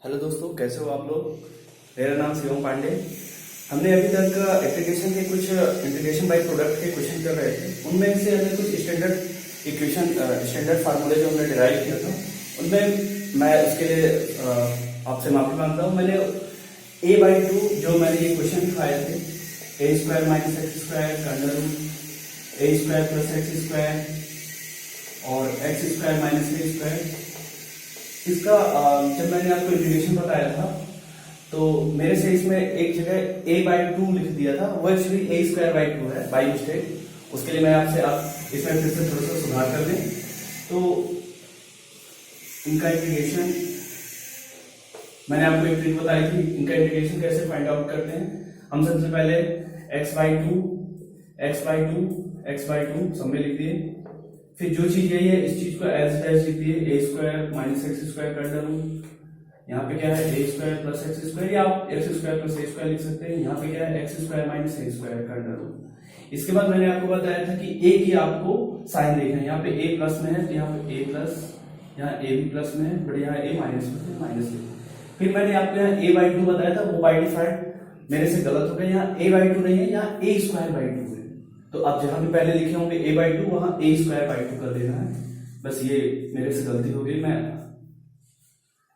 Hello दोस्तों, कैसे हो आप लोग। मेरा नाम शिवम पांडे। हमने अभी तक एप्लीकेशन के कुछ इंटीग्रेशन बाय प्रोडक्ट के क्वेश्चन कर रहे थे। उनमें से हमने कुछ स्टैंडर्ड इक्वेशन, स्टैंडर्ड फार्मूले जो हमने डिराइव किया था, उनमें मैं उसके लिए आपसे माफी मांगता हूँ। मैंने a/2 जो मैंने ये क्वेश्चन लिखाए थे, a² - x² का अंडर रूट a² + x² और x² - a²। इसका जब मैंने आपको इंटीग्रेशन बताया था तो मेरे से इसमें एक जगह a/2 लिख दिया था, वो एक्चुअली a²/2 है बाई मिस्टेक। उसके लिए मैं आपसे इसमें फिर से थोड़ा सा सुधार कर दें। तो इनका इंटीग्रेशन मैंने आपको एक ट्रिक बताई थी। इनका इंटीग्रेशन कैसे फाइंड आउट करते हैं। हम सबसे पहले x/2 सब में लिख दिए। फिर जो चीज यही है, इस चीज को एज इट इज लिख दिए, a² - x² का अंडर रूट। यहाँ पे क्या है, a² + x², या आप x² + a² लिख सकते हैं। यहाँ पे क्या है, x² - a² का अंडर रूट। इसके बाद मैंने आपको बताया था कि a की आपको साइन देखना है। यहाँ पे a प्लस में है तो यहाँ पे a प्लस, यहाँ a भी प्लस में है, बट यहाँ a माइनस में है, माइनस में। फिर मैंने आपको यहाँ a/2 बताया था, वो बाई डिफॉल्ट मेरे से गलत हो गया। यहाँ a/2 नहीं है, यहाँ a²/2 है। तो आप जहां भी पहले लिखे होंगे a/2, वहां a²/2 कर देना है। बस ये मेरे से गलती हो गई। मैं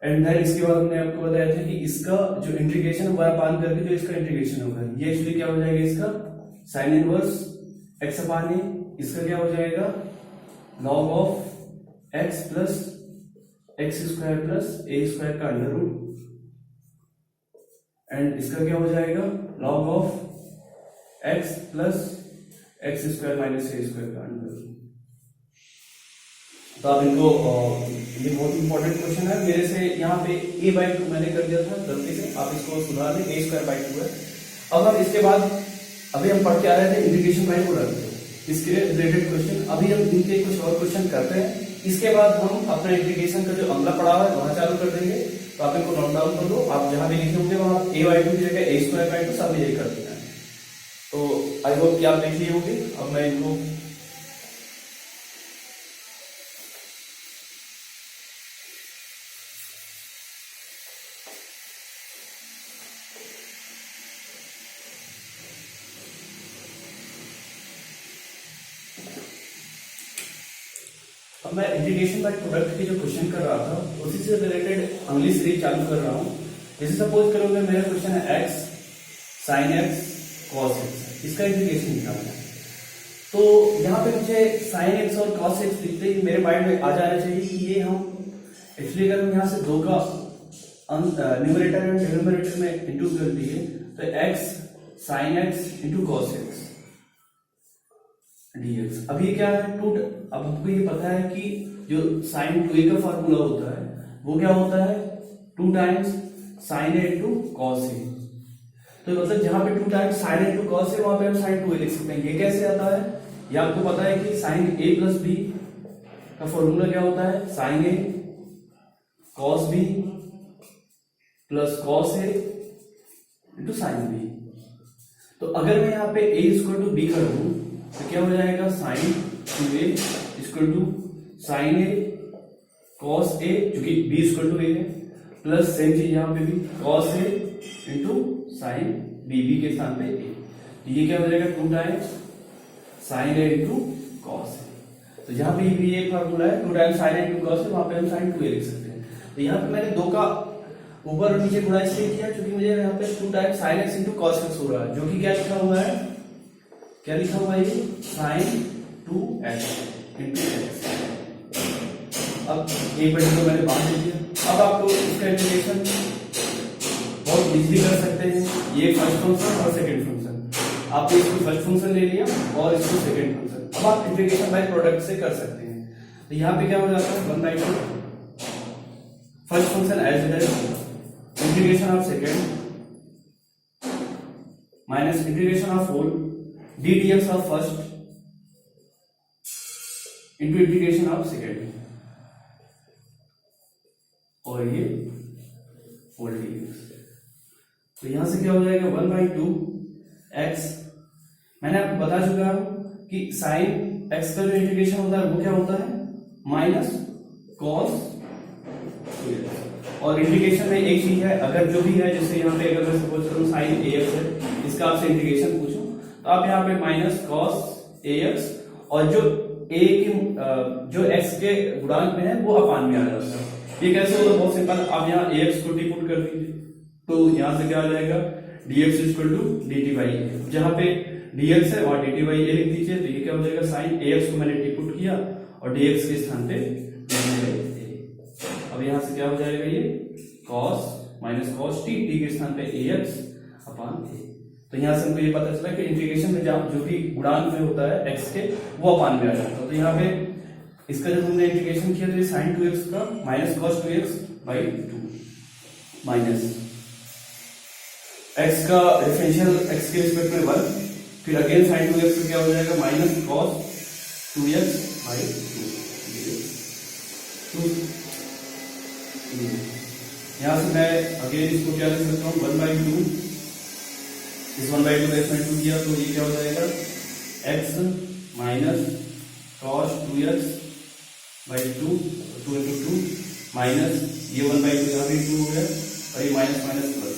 एंड देन इसके बाद हमने आपको बताया था कि इसका जो इंटीग्रेशन है वह बांध करके जो इसका इंटीग्रेशन होगा, ये एक्चुअली क्या हो जाएगा, इसका साइन इनवर्स x/a। इसका क्या हो जाएगा, log of x + x² + a² का अंडर रूट। एंड इसका क्या हो जाएगा, log of x + x² - a² का अंडर रूट। तो आप इनको, ये बहुत इंपॉर्टेंट क्वेश्चन है। मेरे से यहाँ पे a/2 मैंने कर दिया था गलती से, आप इसको सुधार दें, a²/2 है। अब हम इसके बाद अभी हम पढ़ के आ रहे थे इंटीग्रेशन बाय प्रोडक्ट, इसके रिलेटेड क्वेश्चन। अभी हम इनके कुछ और क्वेश्चन करते हैं। इसके बाद हम अपना इंटीग्रेशन का जो अगला पड़ाव है वहां चालू कर देंगे। तो आप इनको नोट डाउन कर लो। आप जहां भी लिखे होंगे वहां a/2 की जगह a²/2 सब यही कर देना है। तो आई होप कि आप लिख लिए होंगे। अब मैं इनको अब मैं इंटीग्रेशन बाय प्रोडक्ट के जो क्वेश्चन कर रहा था उसी से रिलेटेड अगली सीरीज चालू कर रहा हूं। जैसे सपोज करोगे मेरा क्वेश्चन है x sin x cos x, इसका इंटीग्रेशन निकालना है। तो यहाँ पे मुझे sin x और cos x लिखते ही मेरे माइंड में आ जाना चाहिए कि ये हम एक्चुअली अगर हम यहाँ से दो का न्यूमरेटर एंड डिनोमिनेटर में इंटू कर दिए तो x sin x × cos x dx। अब ये क्या है, अब हमको ये पता है कि जो sin 2a का फार्मूला होता है वो क्या होता है, 2 times sin a × cos a। तो मतलब जहां पे 2 times sin a × cos a, वहां पे हम sin 2a लिख सकते हैं। ये कैसे आता है, ये आपको पता है कि sin a + b का फॉर्मूला क्या होता है, sin a cos b + cos a × sin b। तो अगर मैं यहाँ पे a = b कर दूं तो क्या हो जाएगा, sin 2a = sin a cos a, जो कि b = a है, प्लस सेम चीज यहाँ पे भी cos a × sin b के स्थान पे a। तो ये क्या हो जाएगा, 2 times sin a × cos a। तो यहाँ पे भी एक फार्मूला है, 2 times sin a × cos a, वहां पे हम sin 2a लिख सकते हैं। तो यहाँ पे मैंने दो का ऊपर और नीचे गुणा इसलिए किया क्योंकि मुझे यहाँ पे 2 times sin x × cos x हो रहा है, जो कि क्या लिखा हुआ है, क्या लिखा हुआ है, ये sin 2x × x। अब एक मिनट को मैंने बांध दिया। अब आपको इसका इंटीग्रेशन बहुत इजीली कर सकते हैं। ये फर्स्ट फंक्शन और सेकंड फंक्शन, आपने इसको फर्स्ट फंक्शन ले लिया और इसको सेकंड फंक्शन। अब आप इंटीग्रेशन बाय प्रोडक्ट से कर सकते हैं। तो यहाँ पे क्या हो जाता है, 1/2 first function as it is, integration of second minus integration of fourth ddx of first into integration of second, और ये 4 dx। तो यहां से क्या हो जाएगा, 1/2 x। मैंने आपको बता चुका हूं कि sin x का जो इंटीग्रेशन होता है वो क्या होता है, -cos 2x। और इंटीग्रेशन में एक चीज है, अगर जो भी है जैसे यहाँ पे अगर मैं सपोज करूँ साइन AX है, इसका आपसे इंटीग्रेशन पूछूं तो आप यहाँ पे माइनस कॉस AX और जो a की जो x के गुणांक में है वो अपान में आ जाता है। ये कैसे होगा, बहुत सिंपल, आप यहाँ ax को टी पुट कर दीजिए तो यहाँ से क्या आ जाएगा dx equal to dt by a, जहाँ पे dx है वहां dt बाई ए लिख दीजिए तो ये क्या हो जाएगा साइन ax को मैंने टी पुट किया और dx के स्थान पे dt बाई ए। अब यहाँ से क्या हो जाएगा ये cos minus cos T, T के स्थान पे ax अपान ए। तो यहाँ से हमको ये पता चला कि इंटीग्रेशन में जो भी गुणांक में होता है x के वो अपान में आ जाता है। तो यहाँ पे इसका जब हमने इंटीग्रेशन किया तो ये sin 2x का minus cos 2x by 2 minus x का डिफरेंशियल x के रिस्पेक्ट में 1, फिर अगेन sin 2x का क्या हो जाएगा माइनस cos 2x बाई 2। यहाँ से मैं अगेन इसको क्या लिख सकता हूँ 1/2, इस 1/2 का इसमें 2 किया तो ये क्या हो जाएगा x minus cos 2x by 2 into 2 minus ये 1/2 यहाँ भी 2 हो गया और ये माइनस माइनस प्लस,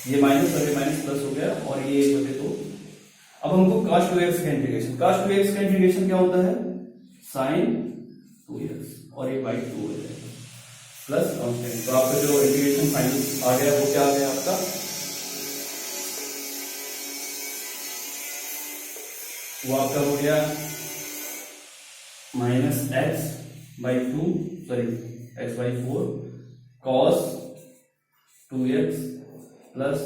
ये माइनस और ये माइनस प्लस हो गया और ये 1/2। अब हमको cos 2x का इंटीग्रेशन, cos 2x का इंटीग्रेशन क्या होता है sin 2x और ये बाई 2 हो जाएगा प्लस कांस्टेंट। तो आपका जो इंटीग्रेशन फाइनल आ गया वो क्या आ गया आपका, वो आपका हो गया minus x by 2 sorry x by 4 cos 2x plus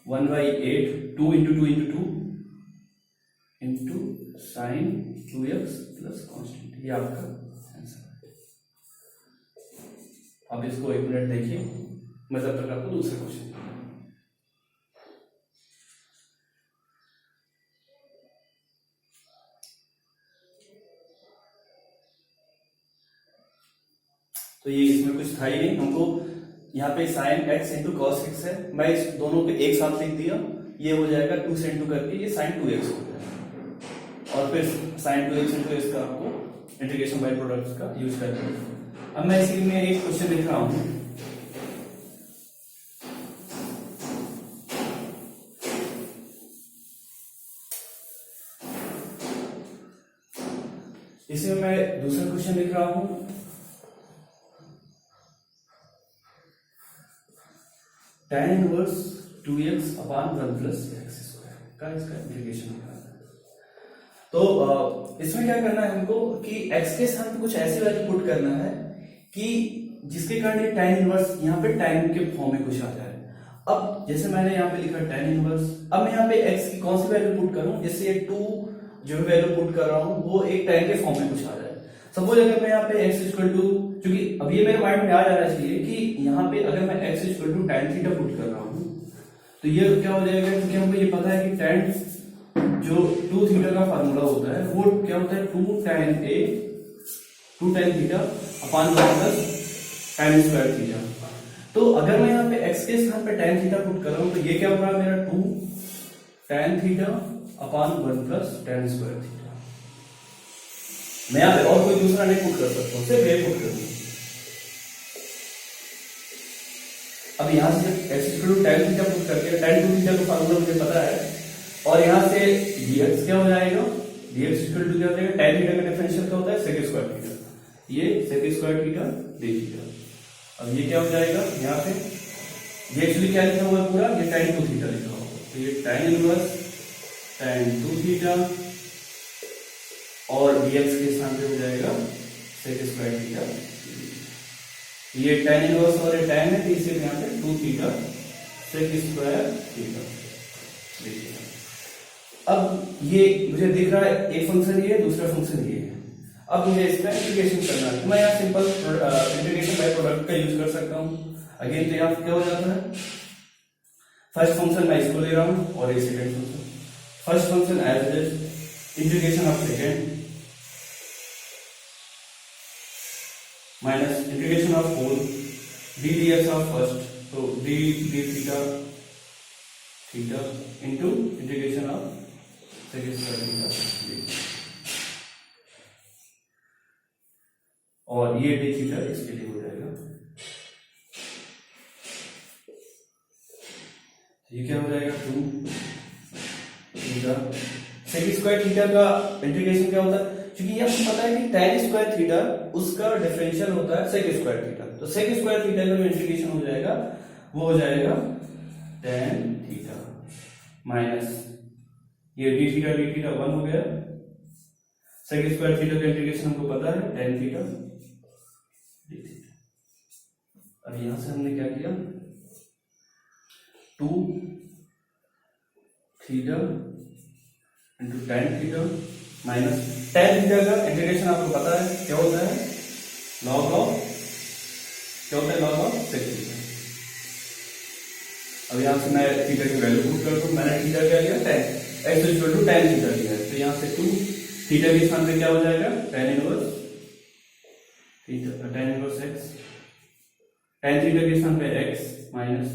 1/8 2 into 2 into 2 into sin 2x plus constant. ये आपका आंसर है। अब इसको 1 मिनट देखिए, मैं जब तक आपको दूसरा क्वेश्चन। तो ये इसमें कुछ था ही नहीं, हमको यहाँ पे sin x into cos x है, मैं इस दोनों को एक साथ लिख दिया, ये हो जाएगा 2 से इंटू करके ये sin 2x हो गया और फिर sin 2x इंटू इसका आपको इंटीग्रेशन बाय प्रोडक्ट्स का यूज करके। अब मैं इसी में एक क्वेश्चन लिख रहा हूं, इसमें मैं दूसरा क्वेश्चन लिख रहा हूं, tan इनवर्स 2x अपान 1 प्लस एक्स स्क्वायर का इसका इंटीग्रेशन निकालना है। तो इसमें क्या करना है हमको कि x के स्थान पे कुछ ऐसी वैल्यू पुट करना है कि जिसके कारण ये tan इनवर्स यहाँ पे tan के फॉर्म में कुछ आ जाए। अब जैसे मैंने यहाँ पे लिखा tan इनवर्स, अब मैं यहाँ पे x की कौन सी वैल्यू पुट करूं, जैसे ये 2 जो भी वैल्यू पुट कर रहा हूं वो एक tan के फॉर्म में कुछ आ जाए। सपोज अगर मैं यहाँ पे x इक्वल टू, क्योंकि अब ये मेरे माइंड में आ जाना चाहिए कि यहाँ पे अगर मैं x equal to tan theta put कर रहा हूँ तो ये क्या हो जाएगा, क्योंकि हमको ये पता है कि tan जो 2 थीटा का फार्मूला होता है वो क्या होता है 2 tan theta upon 1 plus tan square theta. तो अगर मैं यहाँ पे x के स्थान पे tan थीटा पुट कर रहा हूँ तो ये क्या हो रहा है मेरा 2 tan theta upon 1 plus tan square theta. मैं यहाँ पे और कोई दूसरा नहीं पुट कर सकता हूँ, सिर्फ ये पुट करूँ। अब यहाँ से x equal to tan theta put करके tan 2 थीटा का फार्मूला मुझे पता है और यहाँ से dx क्या हो जाएगा, dx इक्वल टू क्या हो जाएगा, tan थीटा का डिफरेंशियल क्या होता है sec स्क्वायर थीटा, ये sec square theta d theta. अब ये क्या हो जाएगा, यहाँ पे ये एक्चुअली क्या लिखा हुआ है पूरा, ये tan 2 थीटा लिखा हुआ है, तो ये tan इनवर्स tan 2 थीटा और dx के स्थान पे हो जाएगा sec स्क्वायर थीटा। ये tan इनवर्स और ये tan है तो इसे यहाँ पे 2 थीटा sec स्क्वायर थीटा देखिए। अब ये मुझे दिख रहा है एक फंक्शन ये है, दूसरा फंक्शन ये है। अब मुझे इसका इंटीग्रेशन करना है तो मैं यहाँ सिंपल इंटीग्रेशन बाय प्रोडक्ट का यूज कर सकता हूँ। अगेन तो यहाँ क्या हो जाता है, फर्स्ट फंक्शन मैं इसको ले रहा हूँ और ये second function, first function as it is integration of second minus integration of 4 d dx of first, तो d theta theta into integration of second square theta और ये d थीटा इसके लिए हो जाएगा ये क्या हो जाएगा 2 थीटा। सेक स्क्वायर थीटा का इंटीग्रेशन क्या होता है, क्योंकि ये आपको पता है कि tan स्क्वायर थीटा उसका डिफरेंशियल होता है सेक स्क्वायर थीटा, तो सेक स्क्वायर थीटा का जो इंटीग्रेशन हो जाएगा वो हो जाएगा tan थीटा माइनस ये डी थीटा 1 हो गया। सेक स्क्वायर थीटा का इंटीग्रेशन हमको पता है tan थीटा डी थीटा। अब यहां से हमने क्या किया 2 theta into tan theta minus tan theta का इंटीग्रेशन आपको पता है क्या होता है लॉग ऑफ सेक थीटा। अब यहां से मैं थीटा की वैल्यू पुट कर दूं, मैंने थीटा क्या लिया tan x equal to tan theta लिया है, तो यहां से 2 थीटा के स्थान पे क्या हो जाएगा tan inverse x, tan theta के स्थान पे x minus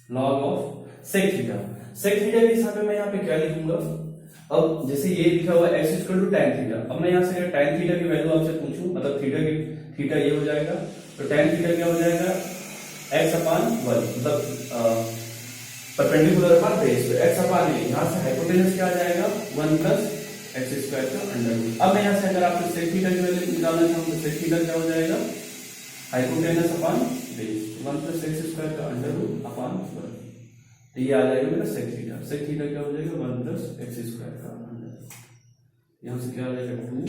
log of sec theta. Sec theta के स्थान पे मैं यहाँ पे क्या लिखूंगा, अब जैसे ये लिखा हुआ x equal to tan theta, अब मैं यहाँ से अगर tan थीटा की वैल्यू आपसे पूछूं, मतलब थीटा ये हो जाएगा, तो tan थीटा क्या हो जाएगा x अपान 1, मतलब परपेंडिकुलर अपान बेस, तो x अपान a, यहाँ से हाइपोटेनस क्या आ जाएगा 1 प्लस एक्स स्क्वायर का अंडर रूट। अब मैं यहाँ से अगर आपको सेक थीटा की वैल्यू निकालना चाहूँ तो सेक थीटा क्या हो जाएगा हाइपोटेनस अपान बेस 1 प्लस एक्स स्क्वायर का अंडर रूट अपान 1, तो ये आ जाएगा मेरा सेक थीटा। सेक थीटा क्या हो जाएगा 1 प्लस एक्स स्क्वायर का अंडर, यहाँ से क्या आ जाएगा 2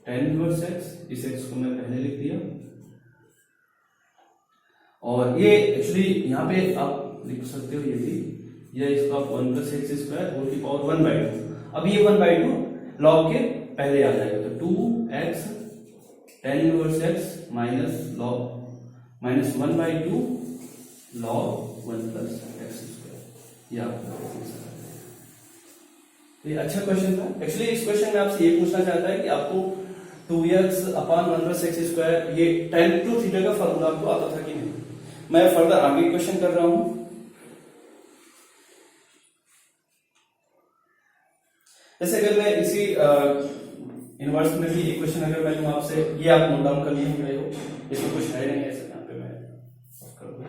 tan इनवर्स x, इस x को मैं पहले लिख दिया, और ये एक्चुअली यहाँ पे आप लिख सकते हो ये भी, या इसको आप 1 प्लस एक्स स्क्वायर होल की पावर 1/2, अब ये 1/2 लॉग के पहले आ जाएगा, तो 2x tan inverse x minus log minus 1/2 log 1 plus x square, ये आपका ये अच्छा क्वेश्चन था। एक्चुअली इस क्वेश्चन में आपसे ये पूछना चाहता है कि आपको 2x अपान 1 प्लस एक्स स्क्वायर ये tan टू थीटा का फॉर्मूला आपको आता था कि नहीं। मैं फर्दर आगे क्वेश्चन कर रहा हूं, जैसे अगर मैं इसी इनवर्स में भी एक क्वेश्चन अगर मैं लूं आपसे, ये आप नोट डाउन कर लिए होंगे, इसमें कुछ है नहीं ऐसे, यहाँ पे मैं कर दूं,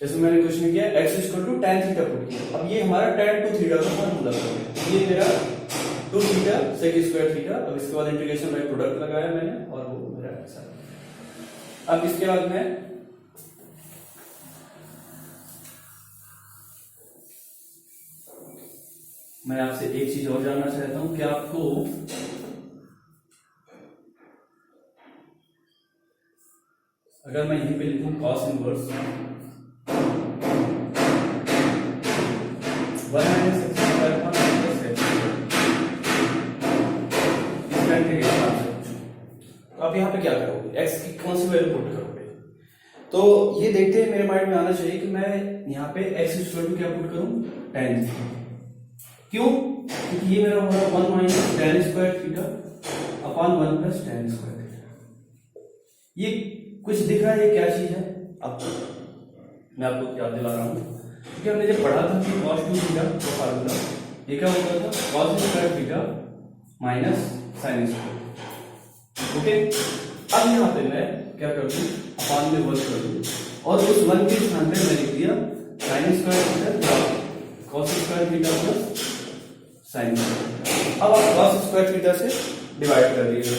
इसमें मैंने क्वेश्चन किया x equal to tan theta put किया, अब ये हमारा tan टू थीटा का फॉर्मूला है, ये मेरा 2 थीटा सेक स्क्वायर थीटा, अब इसके बाद इंटीग्रेशन बाय प्रोडक्ट लगाया मैंने और वो मेरा ऐसा। अब इसके बाद मैं आपसे एक चीज और जानना चाहता हूं कि आपको अगर मैं यहीं पे लिखूं cos inverse 1 minus x square upon plus x, इसका इंटीग्रेशन आपसे पूछूं, तो आप यहाँ पे क्या करोगे, x की कौन सी वैल्यू पुट करोगे, तो ये देखते हैं मेरे माइंड में आना चाहिए कि मैं यहाँ पे x इक्वल टू क्या पुट करूं tan, क्यों, क्योंकि ये मेरा होगा 1 minus tan square theta upon 1 plus tan square theta. ये कुछ दिख रहा है ये क्या चीज है, अब मैं आपको याद दिला रहा हूं, क्योंकि हमने जब पढ़ा था कि cos 2 थीटा का फार्मूला ये क्या होता था cos square theta minus sin square, okay. अब यहाँ पे मैं क्या कर दूं अपान में 1 कर दूं, और उस 1 के स्थान पे मैं लिख दिया sin square theta cos square theta plus sin square. अब आप cos स्क्वायर थीटा से डिवाइड कर दीजिए,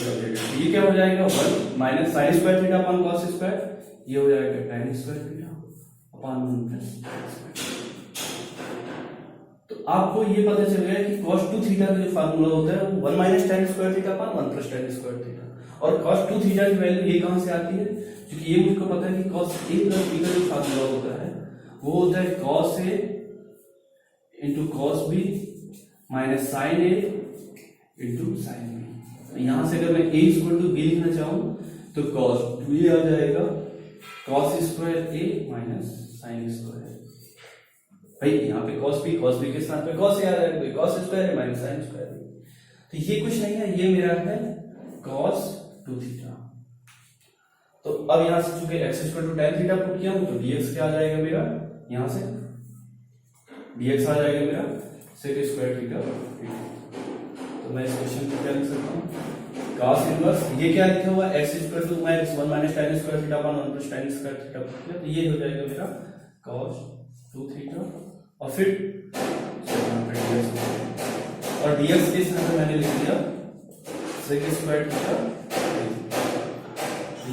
ये क्या हो जाएगा 1 minus sin square theta upon cos square, ये हो जाएगा tan square theta upon 1 plus tan square. तो आपको ये पता चल गया कि cos 2 थीटा का जो फार्मूला होता है वो 1 minus tan square theta upon 1 plus tan square theta, और cos 2 थीटा की वैल्यू ये कहां से आती है, क्योंकि ये मुझको पता है कि cos a प्लस b का जो फार्मूला होता है वो होता है cos a into cos b minus sine A into sine B. यहां से अगर मैं a इक्वल टू बी लिखना चाहूं तो cos 2a आ जाएगा cos square a minus sine square, भाई यहाँ पे cos b के स्थान पे cos a आ जाएगा, cos square a minus sine square, तो ये कुछ नहीं है, ये मेरा है cos 2 थीटा। तो अब यहां से चूंकि x equal to tan theta put किया हूं तो dx क्या आ जाएगा मेरा, यहां से dx आ जाएगा मेरा सेक स्क्वायर थीटा। तो मैं इस क्वेश्चन को क्या लिख सकता हूँ cos इनवर्स, ये क्या लिखा हुआ है, x इक्वल टू मैं 1 minus tan square theta upon 1 plus tan square theta, तो ये हो जाएगा मेरा cos 2 थीटा, और फिर और dx के स्थान पे मैंने लिख दिया sec स्क्वायर थीटा,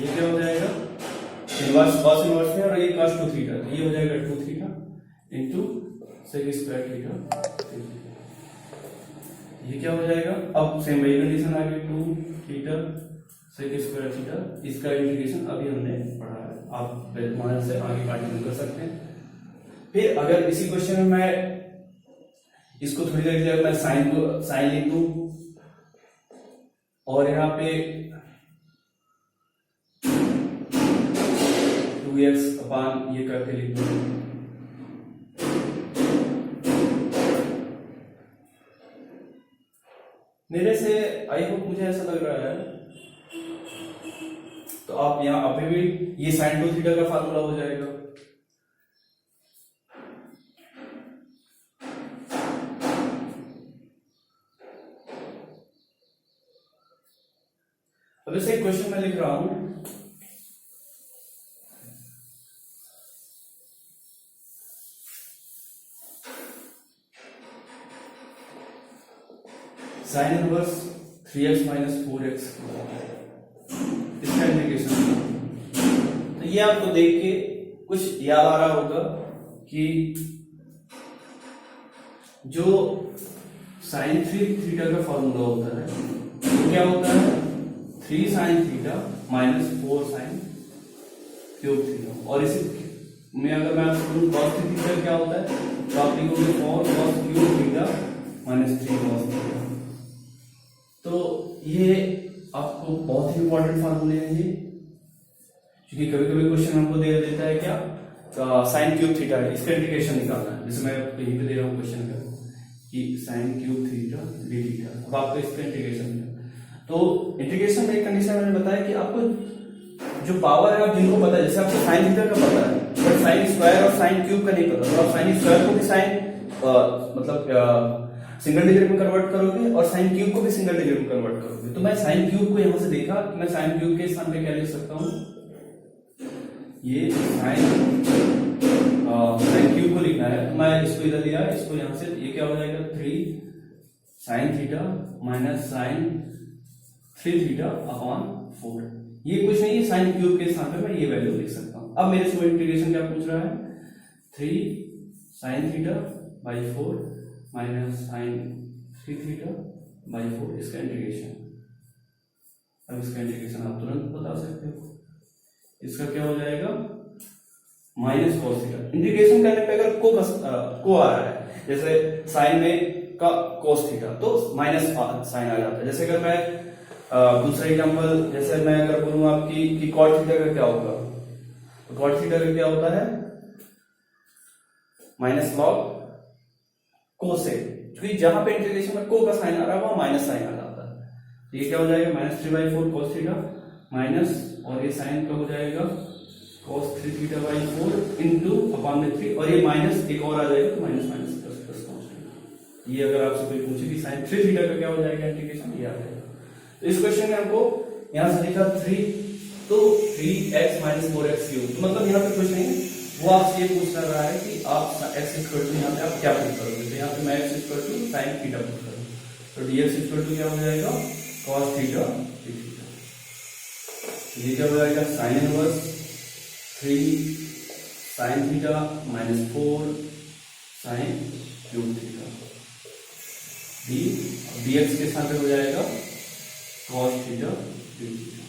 ये क्या हो जाएगा इनवर्स cos इनवर्स है, और ये cos 2 थीटा, ये हो जाएगा 2 theta into sec square theta, ये क्या हो जाएगा। अब सेम वही कंडीशन आ गई 2 थीटा sec स्क्वायर थीटा, इसका इंटीग्रेशन अभी हमने पढ़ा है, आप वहां से आगे कंटिन्यू कर सकते हैं। फिर अगर इसी क्वेश्चन में मैं इसको थोड़ी देर के लिए मैं साइन लिख दूं और यहाँ पे 2x अपान ये करके लिख दूं, मेरे से आई होप मुझे ऐसा लग रहा है, तो आप यहां अभी भी ये sin 2 थीटा का फार्मूला हो जाएगा। अब इसे क्वेश्चन में लिख रहा हूं, sine inverse 3x minus 4x, इसका इंटीग्रेशन। तो ये आपको देख के कुछ याद आ रहा होगा कि जो साइन 3 थीटा का फॉर्मूला होता है वो क्या होता है 3 sine theta minus 4 sine cube theta, और इसी में अगर मैं आपको बोलूं cos थीटा क्या होता है तो आप लिखोगे 4 cos cube theta minus 3 cos theta. तो ये आपको बहुत ही इंपॉर्टेंट फार्मूले हैं ये, क्योंकि कभी कभी क्वेश्चन हमको दे देता है क्या साइन क्यूब थीटा है, इसका इंटीग्रेशन निकालना है, जैसे मैं कहीं पे दे रहा हूँ क्वेश्चन का कि sine cube theta D theta, अब आपको इसका इंटीग्रेशन है। तो इंटीग्रेशन में एक कंडीशन मैंने बताया कि आपको जो पावर है आप जिनको पता है, जैसे आपको साइन थीटा का पता है बट साइन स्क्वायर और साइन क्यूब का नहीं पता, तो आप साइन स्क्वायर को भी साइन मतलब सिंगल डिजिट में कन्वर्ट करोगे और साइन क्यूब को भी सिंगल डिजिट में कन्वर्ट करोगे। तो मैं साइन क्यूब को यहां से देखा कि मैं साइन क्यूब के स्थान पे क्या लिख सकता हूं, ये साइन क्यूब को लिखना है तो मैं इसको इधर लिया, इसको यहां से ये क्या हो जाएगा 3 sine theta minus sine 3 theta upon 4, ये कुछ नहीं है साइन क्यूब के स्थान पे मैं ये वैल्यू लिख सकता हूं। अब मेरे से इंटीग्रेशन क्या पूछ रहा है 3 sine theta by 4 minus sine 3 theta by 4, इसका इंटीग्रेशन। अब इसका इंटीग्रेशन आप तुरंत बता सकते हो, इसका क्या हो जाएगा माइनस कॉस थीटा। इंटीग्रेशन करने पे अगर को आ रहा है, जैसे साइन में का कॉस थीटा तो माइनस साइन आ जाता है। जैसे अगर मैं दूसरा एग्जांपल, जैसे मैं अगर बोलूं आपकी कि कॉट थीटा का क्या होगा, तो कॉट थीटा का क्या होता है माइनस लॉग कोसेक, क्योंकि जहां पे इंटीग्रेशन में को का साइन आ रहा है वहां माइनस साइन आ जाता है, तो ये क्या हो जाएगा माइनस 3/4 cos थीटा माइनस, और ये साइन का हो जाएगा cos 3 theta by 4 into upon में 3, और ये माइनस एक और आ जाएगा तो minus minus plus plus constant. ये अगर आपसे कोई पूछे कि साइन 3 थीटा का क्या हो जाएगा इंटीग्रेशन, ये आ जाएगा। तो इस क्वेश्चन में हमको यहां से लिखा 3, तो 3x माइनस 4x क्यूब, मतलब यहाँ पे कुछ नहीं है, वो आपसे ये पूछ रहा है कि आप x इक्वल टू यहाँ पे आप क्या पुट करोगे, तो यहाँ पे मैं x equal to sine theta put करूँ, तो dx इक्वल टू क्या हो जाएगा cos थीटा d थीटा, ये क्या हो जाएगा sine inverse 3 sine theta minus 4 sine cube theta dx के साथ हो जाएगा cos थीटा d थीटा।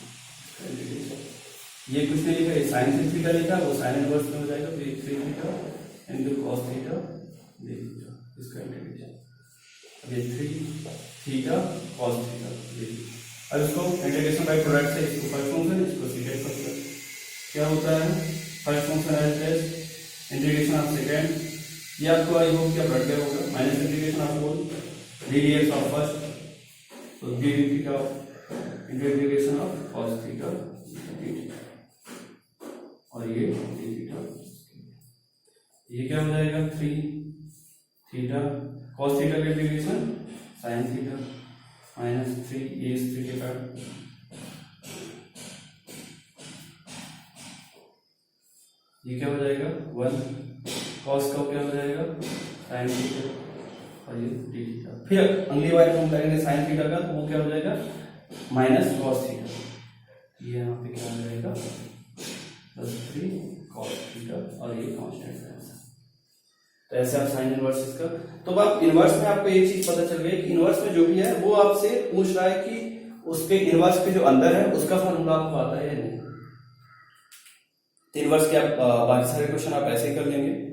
ये कुछ नहीं लिखा, साइन 3 थीटा लिखा, वो साइन इनवर्स में हो जाएगा 3 theta into cos theta d theta, इसका इंटीग्रेशन। अब ये 3 theta cos theta d theta, अब इसको इंटीग्रेशन बाय प्रोडक्ट से, इसको फर्स्ट फंक्शन, इसको सेकंड फंक्शन, क्या होता है first function as integration of second, ये आपको आई होप क्या बढ़ गया होगा, minus integration of whole d dx of first, तो d theta integration of cos theta d theta, और ये d थीटा, ये क्या हो जाएगा 3 थीटा cos थीटा का इंटीग्रेशन sin थीटा -3 ये इस 3 के कारण ये क्या हो जाएगा 1 cos का क्या हो जाएगा sin थीटा और ये d थीटा। फिर अगली बार हम करेंगे sin थीटा का तो वो क्या हो जाएगा -cos थीटा। ये यहाँ पे क्या हो जाएगा +3 cos थीटा और ये कांस्टेंट है। तो ऐसे आप साइन इनवर्स इसका तो अब इनवर्स में आपको एक चीज पता चल गई कि इनवर्स में जो भी है वो आपसे पूछ रहा है कि उसके इनवर्स के जो अंदर है उसका फार्मूला आपको आता है या नहीं। तो इनवर्स के आप बाकी सारे क्वेश्चन आप ऐसे ही कर लेंगे।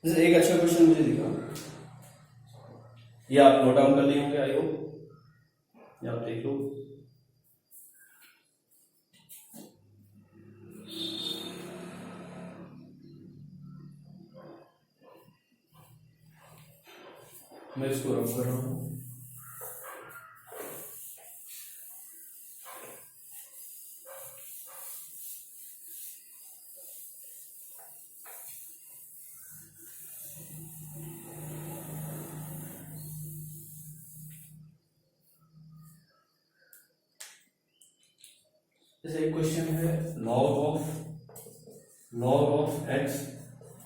जैसे एक अच्छा क्वेश्चन मुझे दिखा, ये आप नोट डाउन कर लिए होंगे आई होप, या आप देख लो। मैं इसको रब कर रहा हूं। जैसे एक क्वेश्चन है log ऑफ x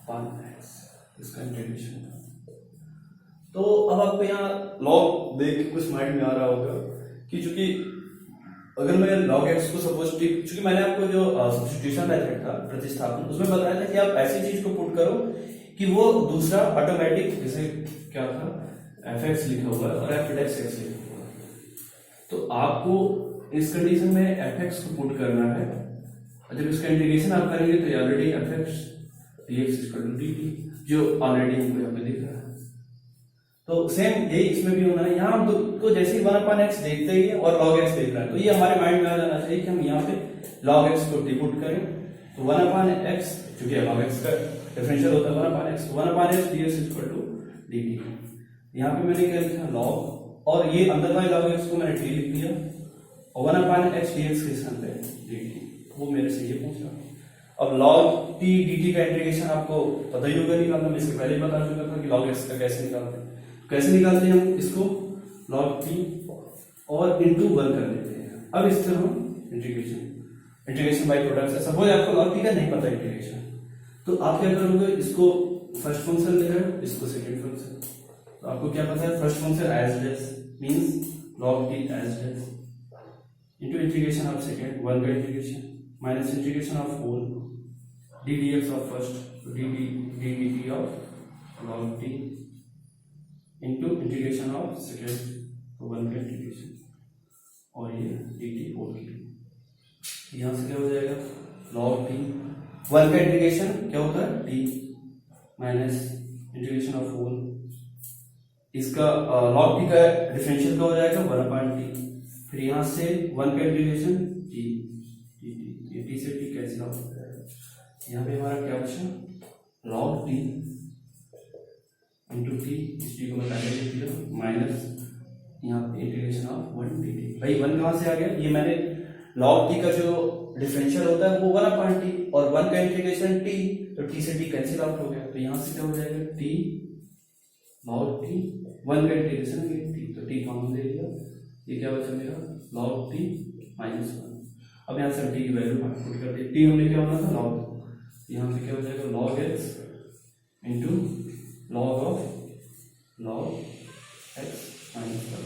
पान x, इसका इंटीग्रेशन। तो अब आपको यहाँ log देख के कुछ माइंड में आ रहा होगा कि चूंकि अगर मैं log x को सपोज चूंकि मैंने आपको जो सब्स्टिट्यूशन मेथड था प्रतिस्थापन उसमें बताया था कि आप ऐसी चीज को पुट करो कि वो दूसरा ऑटोमेटिक, जैसे क्या था fx लिखा हुआ है और f डैश x लिखा हुआ है, तो आपको इस कंडीशन में fx को पुट करना है और जब इसका इंटीग्रेशन आप करेंगे तो ऑलरेडी fx dx dt जो ऑलरेडी हमको यहाँ पे दिख रहा है। तो सेम यही इसमें भी होना है। यहाँ हम तो जैसे ही 1/x देखते ही है और log x देख रहा है तो ये हमारे माइंड में आ जाना चाहिए कि हम यहाँ पे log x को पुट करें। तो 1/x क्योंकि log x का डिफरेंशियल होता है 1/x, 1/x dx dt। यहाँ पे मैंने क्या लिखा log और ये अंदर वाले log x को मैंने t लिख दिया और 1/x dx के स्थान पे dt, वो मेरे से ये पूछ रहा। अब log t dt का इंटीग्रेशन आपको पता ही होगा निकालना, मैं इससे पहले बता चुका था कि log x का कैसे निकालते हैं। कैसे निकालते हैं हम इसको log t और इनटू 1 कर देते हैं। अब इससे हम इंटीग्रेशन बाय प्रोडक्ट, सपोज आपको log t का नहीं पता इंटीग्रेशन, तो आप क्या करोगे, इसको फर्स्ट फंक्शन ले रहे हो, इसको सेकंड फंक्शन। तो आपको क्या पता है first function as this means log t as this into integration of second 1 का integration minus integration of whole d dx of first, so d dt of log t into integration of second 1 का integration और ये dt whole की। यहाँ से क्या हो जाएगा log t 1 का इंटीग्रेशन क्या होता है t minus integration of whole, इसका log t का डिफरेंशियल क्या हो जाएगा 1/t, फिर यहाँ से 1 का इंटीग्रेशन t से t कैंसिल आउट हो जाएगा। यहाँ पे हमारा क्या बचा log t इंटू t, इस t को मैं पहले लिख दिया माइनस यहाँ पे इंटीग्रेशन ऑफ 1 dt। भाई 1 कहाँ से आ गया, ये मैंने log t का जो डिफरेंशियल होता है वो 1/t और 1 का इंटीग्रेशन t, तो t से t कैंसिल आउट हो गया। तो यहाँ से क्या हो जाएगा t log t 1 का इंटीग्रेशन t, तो t कॉमन ले लिया, ये क्या बचा मेरा log t -1। अब यहाँ से t की वैल्यू पुट कर दी, t हमने क्या होना था log, यहाँ से क्या हो जाएगा log x into log of log x -1।